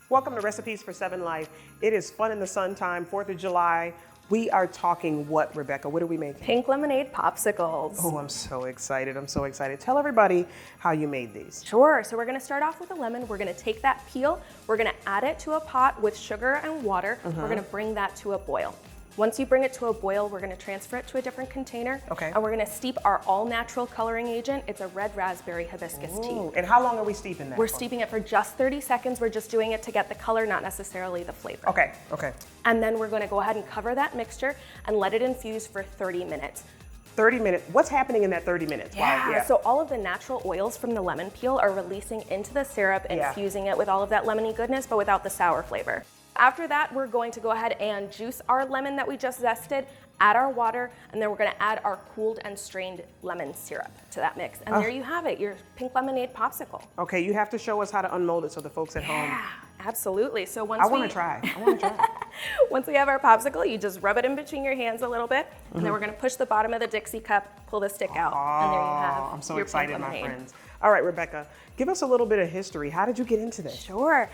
Welcome to Recipes for 7 Life. It is fun in the sun time, 4th of July. We are talking what, Rebecca? What are we making? Pink lemonade popsicles. Oh, I'm so excited. I'm so excited. Tell everybody how you made these. Sure, so we're gonna start off with a lemon. We're gonna take that peel, we're gonna add it to a pot with sugar and water. We're gonna bring that to a boil. Once you bring it to a boil, we're gonna transfer it to a different container. Okay. And we're gonna steep our all-natural coloring agent. It's a red raspberry hibiscus tea. And how long are we steeping that We're for? steeping it for just 30 seconds. We're just doing it to get the color, not necessarily the flavor. Okay, okay. And then we're gonna go ahead and cover that mixture and let it infuse for 30 minutes. 30 minutes. What's happening in that 30 minutes? Yeah, so all of the natural oils from the lemon peel are releasing into the syrup and fusing it with all of that lemony goodness, but without the sour flavor. After that, we're going to go ahead and juice our lemon that we just zested, add our water, and then we're gonna add our cooled and strained lemon syrup to that mix. And there you have it, your pink lemonade popsicle. Okay, you have to show us how to unmold it so the folks at home. Yeah, absolutely. So once I wanna try. Once we have our popsicle, you just rub it in between your hands a little bit, and then we're gonna push the bottom of the Dixie cup, pull the stick out, and there you have I'm so your excited, pink my lemonade. friends. All right, Rebecca, give us a little bit of history. How did you get into this? Sure.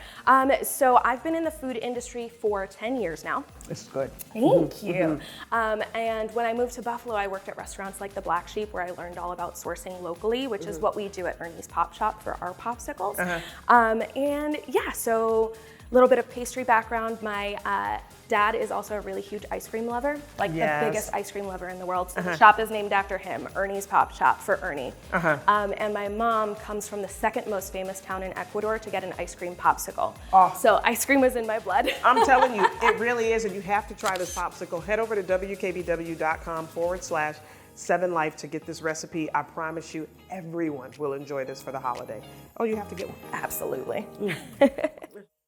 So I've been in the food industry for 10 years now. This is good. Thank you. And when I moved to Buffalo, I worked at restaurants like the Black Sheep, where I learned all about sourcing locally, which is what we do at Ernie's Pop Shop for our popsicles. And yeah, so a little bit of pastry background. My dad is also a really huge ice cream lover, like the biggest ice cream lover in the world. So the shop is named after him, Ernie's Pop Shop for Ernie. And my mom comes from the second most famous town in Ecuador to get an ice cream popsicle. So ice cream was in my blood. I'm telling you, it really is, and you have to try this popsicle. Head over to wkbw.com/7life to get this recipe. I promise you, everyone will enjoy this for the holiday. Oh, you have to get one. Absolutely.